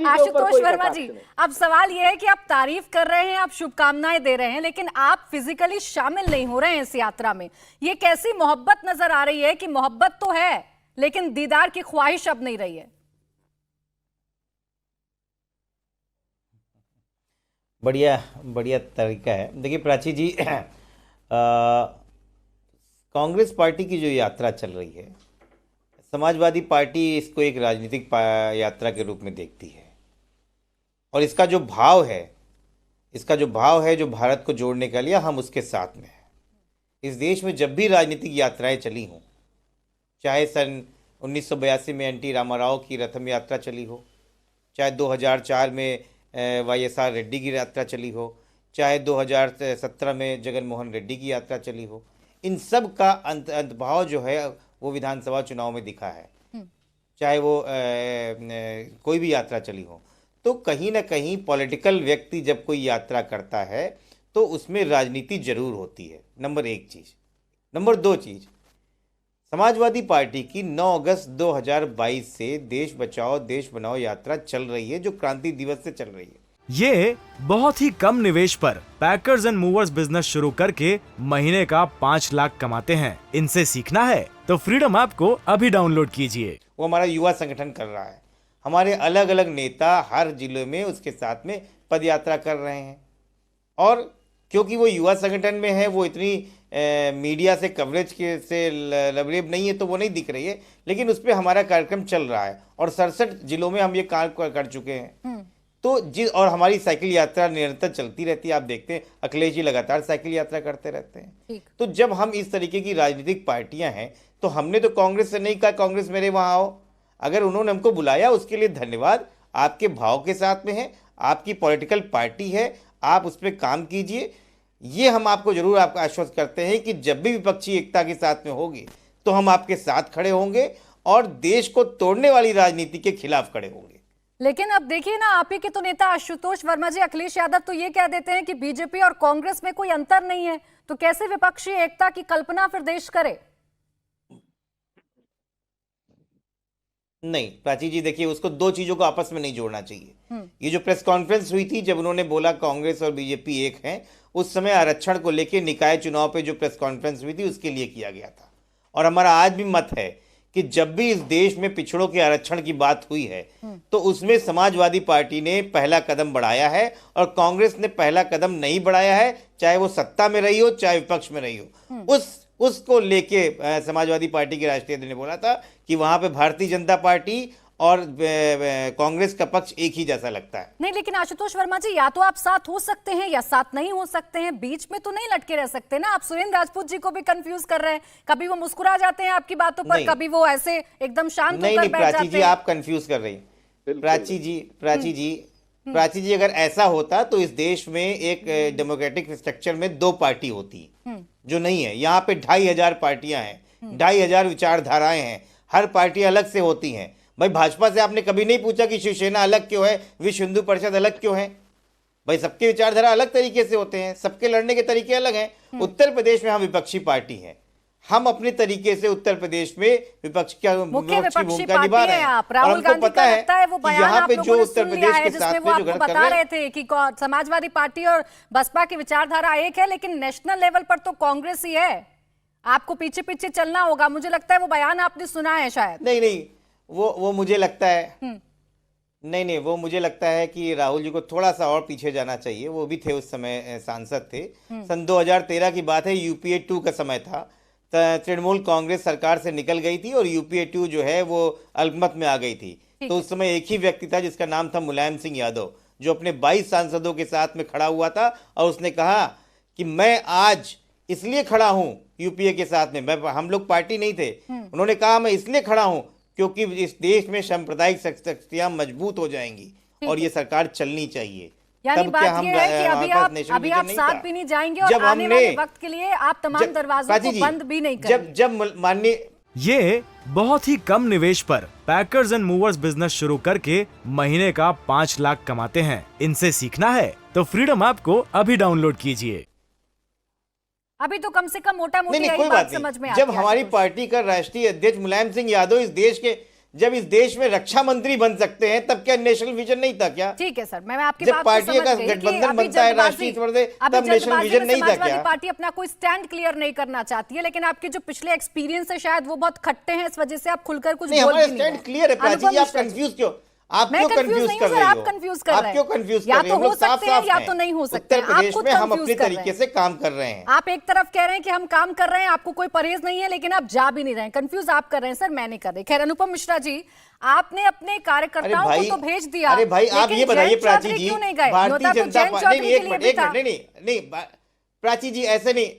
आशुतोष वर्मा जी, अब सवाल यह है कि आप तारीफ कर रहे हैं, आप शुभकामनाएं दे रहे हैं, लेकिन आप फिजिकली शामिल नहीं हो रहे हैं इस यात्रा में। ये कैसी मोहब्बत नजर आ रही है कि मोहब्बत तो है लेकिन दीदार की ख्वाहिश अब नहीं रही है। बढ़िया बढ़िया तरीका है। देखिए प्राची जी, कांग्रेस पार्टी की जो यात्रा चल रही है, समाजवादी पार्टी इसको एक राजनीतिक यात्रा के रूप में देखती है और इसका जो भाव है जो भारत को जोड़ने के लिए, हम उसके साथ में हैं। इस देश में जब भी राजनीतिक यात्राएं चली हों, चाहे सन 1982 में एनटी रामाराव की रथम यात्रा चली हो, चाहे 2004 में YSR रेड्डी की यात्रा चली हो, चाहे 2017 में जगन मोहन रेड्डी की यात्रा चली हो, इन सब का अंतभाव जो है वो विधानसभा चुनाव में दिखा है। चाहे वो कोई भी यात्रा चली हो, तो कहीं ना कहीं पॉलिटिकल व्यक्ति जब कोई यात्रा करता है तो उसमें राजनीति जरूर होती है। नंबर एक चीज़। नंबर दो चीज़, समाजवादी पार्टी की 9 अगस्त 2022 से देश बचाओ देश बनाओ यात्रा चल रही है, जो क्रांति दिवस से चल रही है। ये बहुत ही कम निवेश पर पैकर्स एंड मूवर्स बिजनेस शुरू करके महीने का 5 लाख कमाते हैं। इनसे सीखना है तो फ्रीडम ऐप को अभी डाउनलोड कीजिए। वो हमारा युवा संगठन कर रहा है, हमारे अलग अलग नेता हर जिले में उसके साथ में पद यात्रा कर रहे हैं, और क्योंकि वो युवा संगठन में है, वो इतनी मीडिया से कवरेज के से लबरेब नहीं है तो वो नहीं दिख रही है, लेकिन उस पर हमारा कार्यक्रम चल रहा है और 67 जिलों में हम ये कार्य कर चुके हैं। तो और हमारी साइकिल यात्रा निरंतर चलती रहती है। आप देखते हैं अखिलेश जी लगातार साइकिल यात्रा करते रहते हैं। तो जब हम इस तरीके की राजनीतिक पार्टियां हैं, तो हमने तो कांग्रेस से नहीं कहा कांग्रेस मेरे वहां आओ। अगर उन्होंने हमको बुलाया उसके लिए धन्यवाद, आपके भाव के साथ में है, आपकी पॉलिटिकल पार्टी है, आप उस पर काम कीजिए। ये हम आपको जरूर आपको आश्वस्त करते हैं कि जब भी विपक्षी एकता के साथ में होगी तो हम आपके साथ खड़े होंगे और देश को तोड़ने वाली राजनीति के खिलाफ खड़े होंगे। लेकिन अब देखिए ना, आप ही के तो नेता आशुतोष वर्मा जी, अखिलेश यादव तो ये कह देते हैं कि बीजेपी और कांग्रेस में कोई अंतर नहीं है, तो कैसे विपक्षी एकता की कल्पना फिर देश करे? नहीं प्राची जी, देखिए उसको दो चीजों को आपस में नहीं जोड़ना चाहिए। ये जो प्रेस कॉन्फ्रेंस हुई थी जब उन्होंने बोला कांग्रेस और बीजेपी एक हैं, उस समय आरक्षण को लेकर निकाय चुनाव पे जो प्रेस कॉन्फ्रेंस हुई थी उसके लिए किया गया था। और हमारा आज भी मत है कि जब भी इस देश में पिछड़ों के आरक्षण की बात हुई है तो उसमें समाजवादी पार्टी ने पहला कदम बढ़ाया है और कांग्रेस ने पहला कदम नहीं बढ़ाया है, चाहे वो सत्ता में रही हो चाहे विपक्ष में रही हो। उसको लेके समाजवादी पार्टी के राष्ट्रीय अध्यक्ष ने बोला था कि वहां पे भारतीय जनता पार्टी और कांग्रेस का पक्ष एक ही जैसा लगता है। नहीं, लेकिन आशुतोष वर्मा जी, या तो आप साथ हो सकते हैं या साथ नहीं हो सकते हैं, बीच में तो नहीं लटके रह सकते ना। आप सुरेंद्र राजपूत जी को भी कंफ्यूज कर रहे हैं, कभी वो मुस्कुरा जाते हैं आपकी बातों पर, कभी वो ऐसे एकदम शांत होकर बैठ जाते हैं। प्राची जी आप कंफ्यूज कर रही हैं। प्राची जी अगर ऐसा होता तो इस देश में एक डेमोक्रेटिक स्ट्रक्चर में 2 पार्टी होती, जो नहीं है। यहाँ पे 2500 पार्टियां हैं, 2500 विचारधाराएं हैं, हर पार्टी अलग से होती हैं। भाई भाजपा से आपने कभी नहीं पूछा कि शिवसेना अलग क्यों है, विश्व हिंदू परिषद अलग क्यों है? भाई सबके विचारधारा अलग तरीके से होते हैं, सबके लड़ने के तरीके अलग हैं। उत्तर प्रदेश में हम विपक्षी पार्टी हैं, हम अपने तरीके से उत्तर प्रदेश में विपक्षी भूमिका निभा रहे हैं। और हमको पता है कि यहाँ पे जो उत्तर प्रदेश के साथ में जो गलत कर बता रहे थे कि समाजवादी पार्टी और बसपा की विचारधारा एक है, लेकिन नेशनल लेवल पर तो कांग्रेस ही है। आपको पीछे पीछे चलना होगा। मुझे लगता है वो बयान आपने सुना है शायद। नहीं, वो मुझे लगता है नहीं, वो मुझे लगता है कि राहुल जी को थोड़ा सा और पीछे जाना चाहिए। वो भी थे उस समय सांसद थे। सन 2013 की बात है, UPA 2 का समय था। तृणमूल कांग्रेस सरकार से निकल गई थी और UPA 2 जो है वो अल्पमत में आ गई थी। तो उस समय एक ही व्यक्ति था जिसका नाम था मुलायम सिंह यादव, जो अपने 22 सांसदों के साथ में खड़ा हुआ था और उसने कहा कि मैं आज इसलिए खड़ा हूं यूपीए के साथ में, हम लोग पार्टी नहीं थे। उन्होंने कहा मैं इसलिए खड़ा हूं क्योंकि इस देश में सांप्रदायिक शक्तियां मजबूत हो जाएंगी और ये सरकार चलनी चाहिए। यानी बात ये है कि अभी आप साथ भी नहीं जाएंगे और आने वाले वक्त के लिए आप तमाम दरवाजों को बंद भी नहीं करेंगे। जब माननीय ये बहुत ही कम निवेश पर पैकर्स एंड मूवर्स बिजनेस शुरू करके महीने का 5 लाख कमाते हैं। इनसे सीखना है तो फ्रीडम ऐप को अभी डाउनलोड कीजिए। अभी तो कम से कम मोटा मोटी कोई बात समझ में जब हमारी पार्टी का राष्ट्रीय अध्यक्ष मुलायम सिंह यादव इस देश के जब इस देश में रक्षा मंत्री बन सकते हैं तब क्या नेशनल विजन नहीं था क्या? ठीक है सर, मैं आपकी जब बात को पार्टियों समझ का गई कि गठबंधन अभी बनता है जल्दबाजी- राष्ट्रीय स्तर से, अभी तब नेशनल जल्दबाजी विजन में नहीं था समाजवादी क्या? पार्टी अपना कोई स्टैंड क्लियर नहीं करना चाहती है, लेकिन आपके जो पिछले एक्सपीरियंस है शायद वो बहुत खट्टे हैं, इस वजह से आप खुलकर कुछ नहीं, बोल हमारा भी नहीं स्टैंड रहे। क्लियर है प्राची जी, अनुपम आप मिश्रा जी, कंफ्यूज क्यों? आप मैं क्यों कंफ्यूज कंफ्यूज नहीं कर हूं सर, रही आप हो? कंफ्यूज कर आप रहे क्यों हैं। कंफ्यूज या कर रही तो हो? हम हो लोग साफ सकते हैं साफ या हैं। तो नहीं हो सकते उत्तर हैं, आप प्रदेश खुद में हम कंफ्यूज अपने कर रहे तरीके हैं। से काम कर रहे हैं। आप एक तरफ कह रहे हैं कि हम काम कर रहे हैं, आपको कोई परहेज नहीं है, लेकिन आप जा भी नहीं रहे हैं, कंफ्यूज आप कर रहे हैं सर, मैं नहीं कर रही। खैर अनुपम मिश्रा जी, आपने अपने कार्यकर्ताओं को तो भेज दिया, अरे भाई आप लेकिन ये बताइए जयंत प्राची चौधरी जी, क्यों नहीं गए? भारतीय न्योता तो जनता जयंत पार्टी चौधरी नहीं, के एक लिए मिनट भी एक था। मिनट, नहीं प्राची जी ऐसे नहीं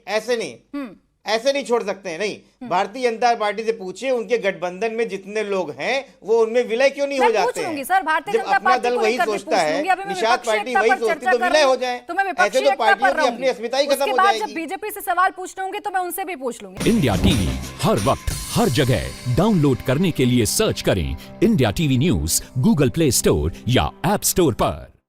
ऐसे नहीं छोड़ सकते हैं। नहीं, भारतीय जनता पार्टी से पूछिए उनके गठबंधन में जितने लोग हैं वो उनमें विलय क्यों नहीं मैं हो पूछ जाते लूंगी हैं? सर, भारतीय जब जनता अपना पार्टी दल को वही लेकर भी सोचता पूछ है, लूंगी। अभी मैं निषाद विपक्षी पार्टी एकता वही पर सोचती चर्चा तो कर विलय रही हो हूं, जाए। तो मैं ऐसे विपक्षी तो एकता पार्टियों पर की अपनी रहूंगी। अस्मिता ही खत्म उसके हो बाद जब जाएगी। बीजेपी से सवाल पूछने होंगे तो मैं उनसे भी पूछ लूंगी। इंडिया टीवी हर वक्त हर जगह डाउनलोड करने के लिए सर्च करें India TV news Google play store या ऐप स्टोर पर।